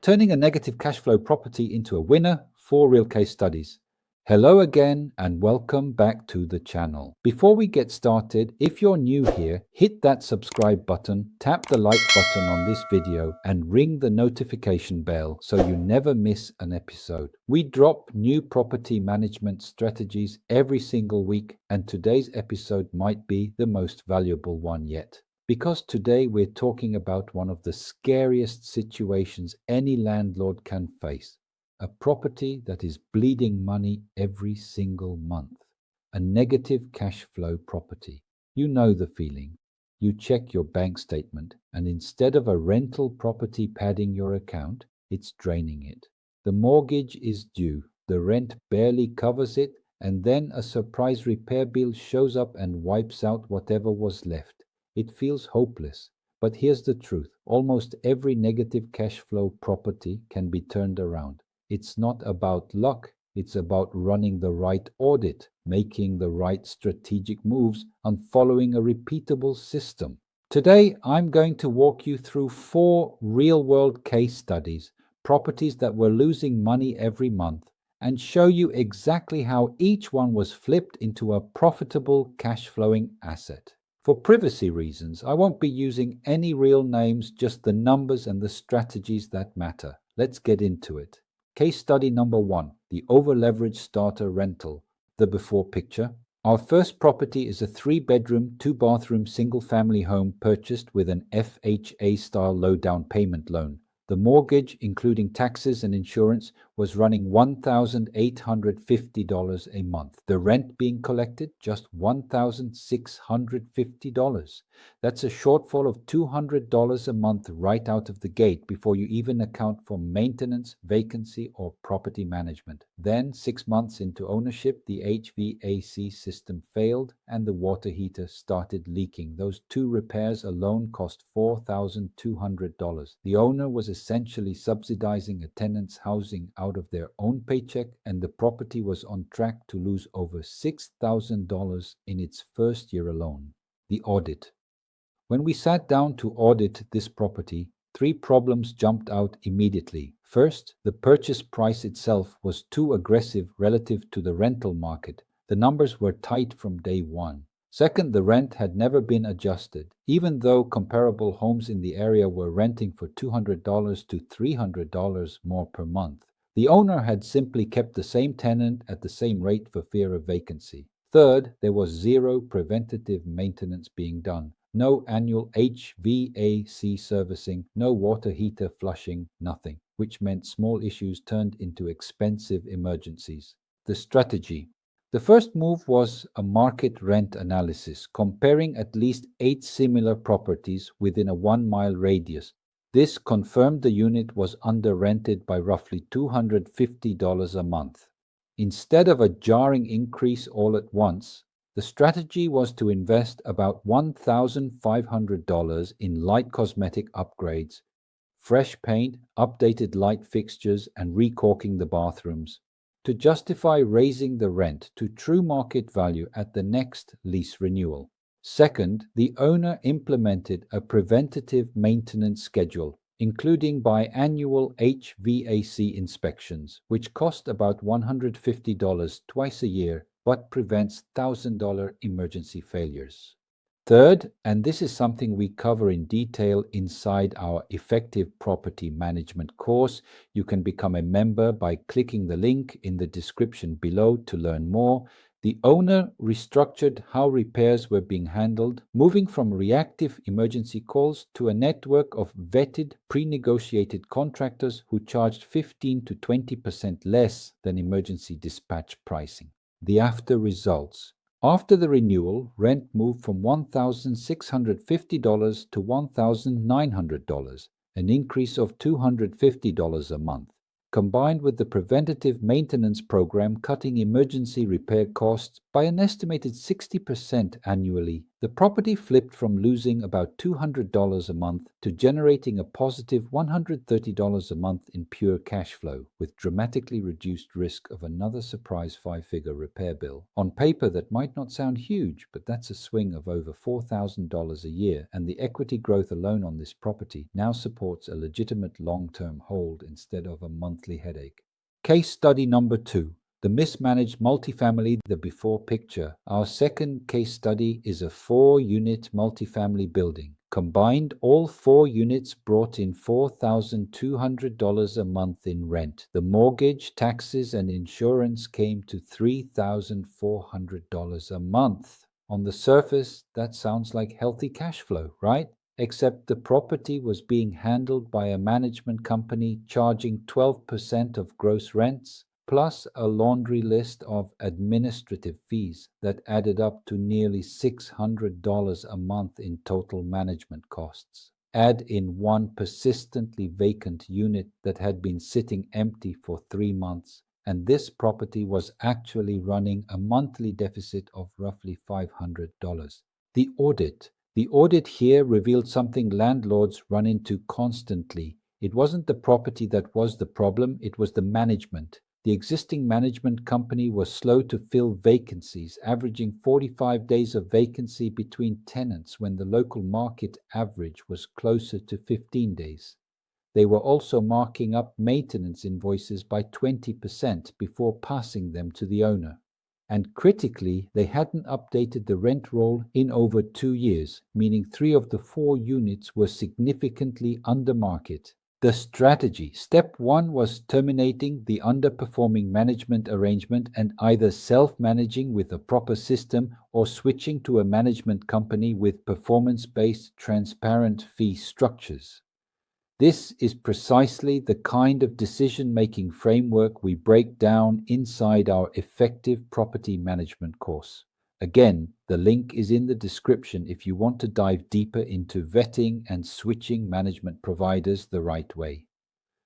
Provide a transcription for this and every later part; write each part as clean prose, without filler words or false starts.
turning a negative cash flow property into a winner, 4 real case studies. Hello again and welcome back to the channel. Before we get started, if you're new here, hit that subscribe button, tap the like button on this video and ring the notification bell so you never miss an episode. We drop new property management strategies every single week, and today's episode might be the most valuable one yet. Because today we're talking about one of the scariest situations any landlord can face. A property that is bleeding money every single month. A negative cash flow property. You know the feeling. You check your bank statement, and instead of a rental property padding your account, it's draining it. The mortgage is due, the rent barely covers it, and then a surprise repair bill shows up and wipes out whatever was left. It feels hopeless. But here's the truth. Almost every negative cash flow property can be turned around. It's not about luck. It's about running the right audit, making the right strategic moves, and following a repeatable system. Today, I'm going to walk you through 4 real-world case studies, properties that were losing money every month, and show you exactly how each one was flipped into a profitable cash-flowing asset. For privacy reasons, I won't be using any real names, just the numbers and the strategies that matter. Let's get into it. Case study number 1, the Overleveraged starter rental. The before picture. Our first property is a 3-bedroom, 2-bathroom single-family home purchased with an FHA-style low-down payment loan. The mortgage, including taxes and insurance, was running $1,850 a month. The rent being collected, just $1,650. That's a shortfall of $200 a month right out of the gate before you even account for maintenance, vacancy, or property management. Then, 6 months into ownership, the HVAC system failed and the water heater started leaking. Those 2 repairs alone cost $4,200. The owner was essentially subsidizing a tenant's housing out of their own paycheck, and the property was on track to lose over $6,000 in its first year alone. The audit. When we sat down to audit this property, 3 problems jumped out immediately. First, the purchase price itself was too aggressive relative to the rental market. The numbers were tight from day one. Second, the rent had never been adjusted, even though comparable homes in the area were renting for $200 to $300 more per month. The owner had simply kept the same tenant at the same rate for fear of vacancy. Third, there was 0 preventative maintenance being done. No annual HVAC servicing, no water heater flushing, nothing, which meant small issues turned into expensive emergencies. The strategy. The first move was a market rent analysis, comparing at least 8 similar properties within a 1-mile radius. This confirmed the unit was under-rented by roughly $250 a month. Instead of a jarring increase all at once, the strategy was to invest about $1,500 in light cosmetic upgrades, fresh paint, updated light fixtures, and recaulking the bathrooms, to justify raising the rent to true market value at the next lease renewal. Second, the owner implemented a preventative maintenance schedule, including biannual HVAC inspections, which cost about $150 twice a year, but prevents $1,000 emergency failures. Third, and this is something we cover in detail inside our Effective Property Management course. You can become a member by clicking the link in the description below to learn more. The owner restructured how repairs were being handled, moving from reactive emergency calls to a network of vetted, pre-negotiated contractors who charged 15 to 20% less than emergency dispatch pricing. The after results. After the renewal, rent moved from $1,650 to $1,900, an increase of $250 a month. Combined with the preventative maintenance program cutting emergency repair costs by an estimated 60% annually, The property flipped from losing about $200 a month to generating a positive $130 a month in pure cash flow, with dramatically reduced risk of another surprise five-figure repair bill. On paper, that might not sound huge, but that's a swing of over $4,000 a year, and the equity growth alone on this property now supports a legitimate long-term hold instead of a monthly headache. Case study number 2. The Mismanaged Multifamily, the before picture. Our second case study is a 4-unit multifamily building. Combined, all 4 units brought in $4,200 a month in rent. The mortgage, taxes, and insurance came to $3,400 a month. On the surface, that sounds like healthy cash flow, right? Except the property was being handled by a management company charging 12% of gross rents, plus a laundry list of administrative fees that added up to nearly $600 a month in total management costs. Add in one persistently vacant unit that had been sitting empty for 3 months, and this property was actually running a monthly deficit of roughly $500. The audit here revealed something landlords run into constantly. It wasn't the property that was the problem, it was the management. The existing management company was slow to fill vacancies, averaging 45 days of vacancy between tenants when the local market average was closer to 15 days. They were also marking up maintenance invoices by 20% before passing them to the owner. And critically, they hadn't updated the rent roll in over 2 years, meaning 3 of the 4 units were significantly under market. The strategy. Step 1 was terminating the underperforming management arrangement and either self-managing with a proper system or switching to a management company with performance-based, transparent fee structures. This is precisely the kind of decision-making framework we break down inside our effective property management course. Again, the link is in the description if you want to dive deeper into vetting and switching management providers the right way.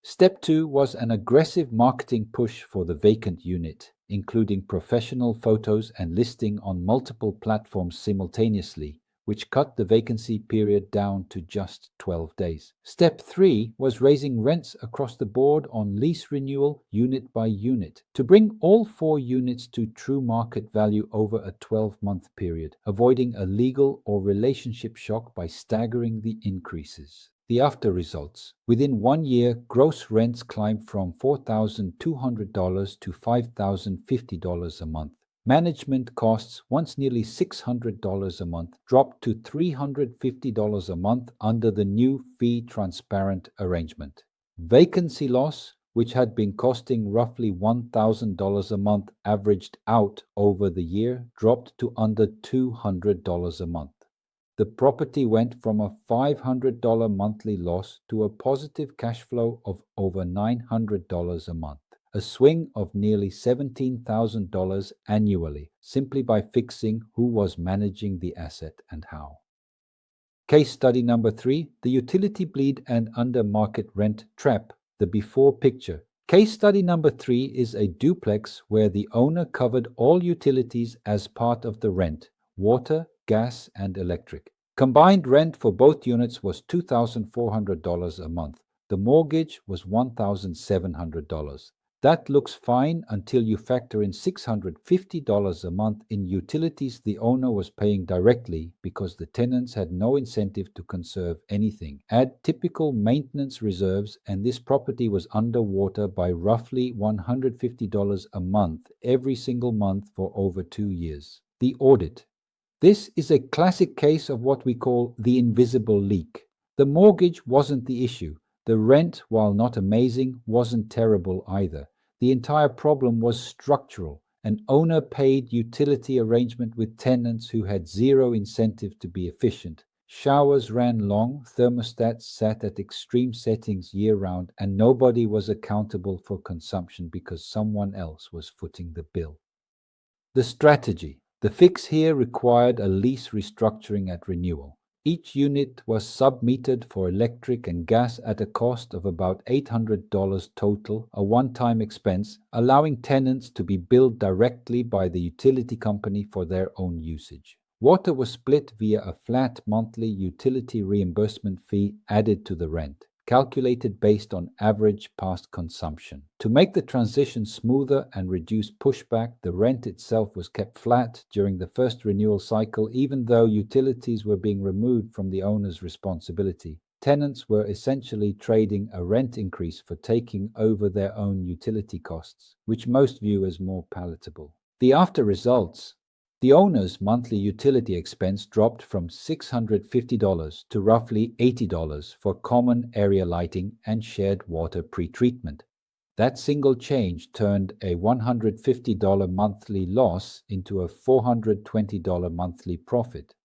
Step 2 was an aggressive marketing push for the vacant unit, including professional photos and listing on multiple platforms simultaneously, which cut the vacancy period down to just 12 days. Step 3 was raising rents across the board on lease renewal unit by unit to bring all 4 units to true market value over a 12-month period, avoiding a legal or relationship shock by staggering the increases. The after results. Within 1 year, gross rents climbed from $4,200 to $5,050 a month. Management costs, once nearly $600 a month, dropped to $350 a month under the new fee-transparent arrangement. Vacancy loss, which had been costing roughly $1,000 a month averaged out over the year, dropped to under $200 a month. The property went from a $500 monthly loss to a positive cash flow of over $900 a month, a swing of nearly $17,000 annually, simply by fixing who was managing the asset and how. Case study number 3, the utility bleed and under market rent trap, the before picture. Case study number 3 is a duplex where the owner covered all utilities as part of the rent: water, gas, and electric. Combined rent for both units was $2,400 a month. The mortgage was $1,700. That looks fine until you factor in $650 a month in utilities the owner was paying directly because the tenants had no incentive to conserve anything. Add typical maintenance reserves, and this property was underwater by roughly $150 a month every single month for over 2 years. The audit. This is a classic case of what we call the invisible leak. The mortgage wasn't the issue. The rent, while not amazing, wasn't terrible either. The entire problem was structural. An owner-paid utility arrangement with tenants who had zero incentive to be efficient. Showers ran long, thermostats sat at extreme settings year-round, and nobody was accountable for consumption because someone else was footing the bill. The strategy. The fix here required a lease restructuring at renewal. Each unit was sub-metered for electric and gas at a cost of about $800 total, a one-time expense, allowing tenants to be billed directly by the utility company for their own usage. Water was split via a flat monthly utility reimbursement fee added to the rent, calculated based on average past consumption. To make the transition smoother and reduce pushback, the rent itself was kept flat during the first renewal cycle, even though utilities were being removed from the owner's responsibility. Tenants were essentially trading a rent increase for taking over their own utility costs, which most view as more palatable. The after results: the owner's monthly utility expense dropped from $650 to roughly $80 for common area lighting and shared water pretreatment. That single change turned a $150 monthly loss into a $420 monthly profit.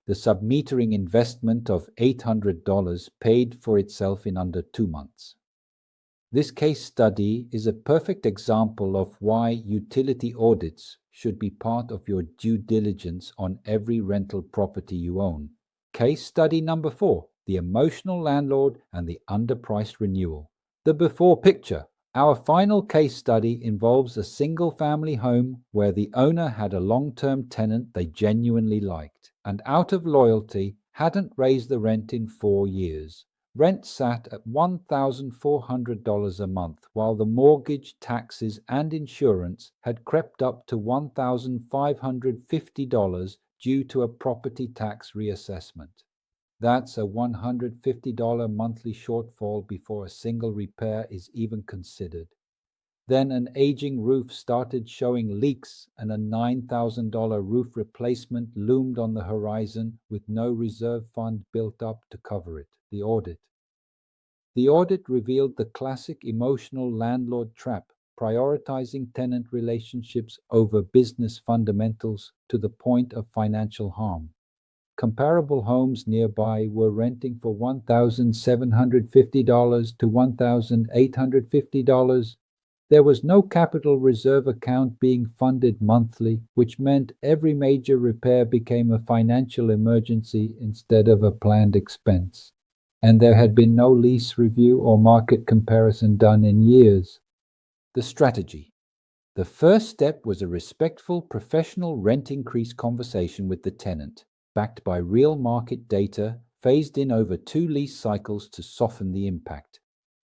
The submetering investment of $800 paid for itself in under 2 months. This case study is a perfect example of why utility audits should be part of your due diligence on every rental property you own. Case study number 4, the emotional landlord and the underpriced renewal. The before picture. Our final case study involves a single-family home where the owner had a long-term tenant they genuinely liked, and out of loyalty hadn't raised the rent in 4 years. Rent sat at $1,400 a month, while the mortgage, taxes, and insurance had crept up to $1,550 due to a property tax reassessment. That's a $150 monthly shortfall before a single repair is even considered. Then an aging roof started showing leaks, and a $9,000 roof replacement loomed on the horizon with no reserve fund built up to cover it. The audit. The audit revealed the classic emotional landlord trap, prioritizing tenant relationships over business fundamentals to the point of financial harm. Comparable homes nearby were renting for $1,750 to $1,850. There was no capital reserve account being funded monthly, which meant every major repair became a financial emergency instead of a planned expense. And there had been no lease review or market comparison done in years. The strategy. The first step was a respectful, professional rent increase conversation with the tenant, backed by real market data, phased in over 2 lease cycles to soften the impact.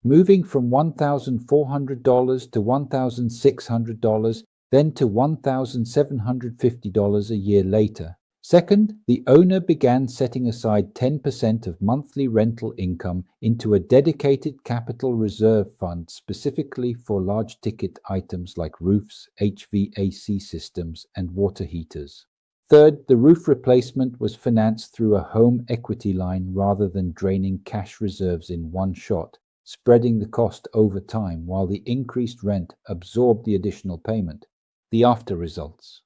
Moving from $1,400 to $1,600, then to $1,750 a year later. Second, the owner began setting aside 10% of monthly rental income into a dedicated capital reserve fund specifically for large ticket items like roofs, HVAC systems, and water heaters. Third, the roof replacement was financed through a home equity line rather than draining cash reserves in one shot, spreading the cost over time while the increased rent absorbed the additional payment. The after results.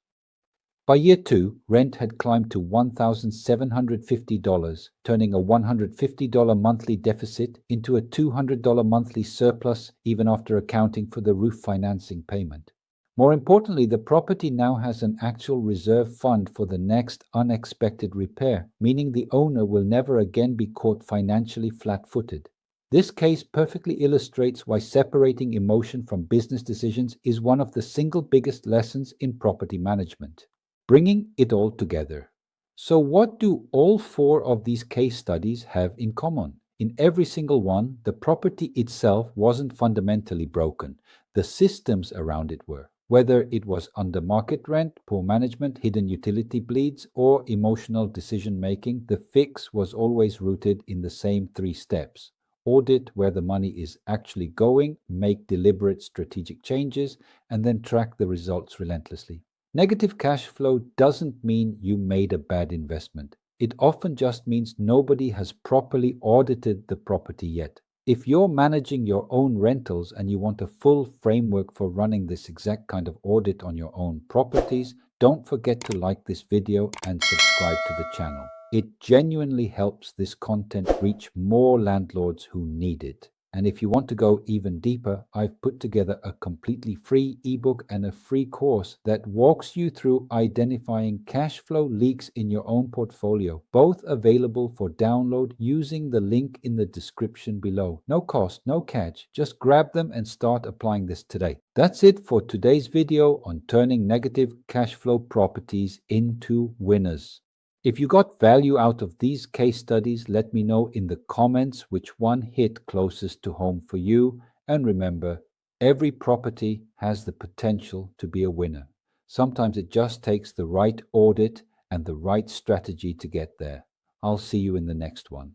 By year 2, rent had climbed to $1,750, turning a $150 monthly deficit into a $200 monthly surplus even after accounting for the roof financing payment. More importantly, the property now has an actual reserve fund for the next unexpected repair, meaning the owner will never again be caught financially flat-footed. This case perfectly illustrates why separating emotion from business decisions is one of the single biggest lessons in property management. Bringing it all together. So what do all 4 of these case studies have in common? In every single one, the property itself wasn't fundamentally broken. The systems around it were. Whether it was under market rent, poor management, hidden utility bleeds, or emotional decision-making, the fix was always rooted in the same 3 steps. Audit where the money is actually going, make deliberate strategic changes, and then track the results relentlessly. Negative cash flow doesn't mean you made a bad investment. It often just means nobody has properly audited the property yet. If you're managing your own rentals and you want a full framework for running this exact kind of audit on your own properties, don't forget to like this video and subscribe to the channel. It genuinely helps this content reach more landlords who need it. And if you want to go even deeper, I've put together a completely free ebook and a free course that walks you through identifying cash flow leaks in your own portfolio, both available for download using the link in the description below. No cost, no catch. Just grab them and start applying this today. That's it for today's video on turning negative cash flow properties into winners. If you got value out of these case studies, let me know in the comments which one hit closest to home for you. And remember, every property has the potential to be a winner. Sometimes it just takes the right audit and the right strategy to get there. I'll see you in the next one.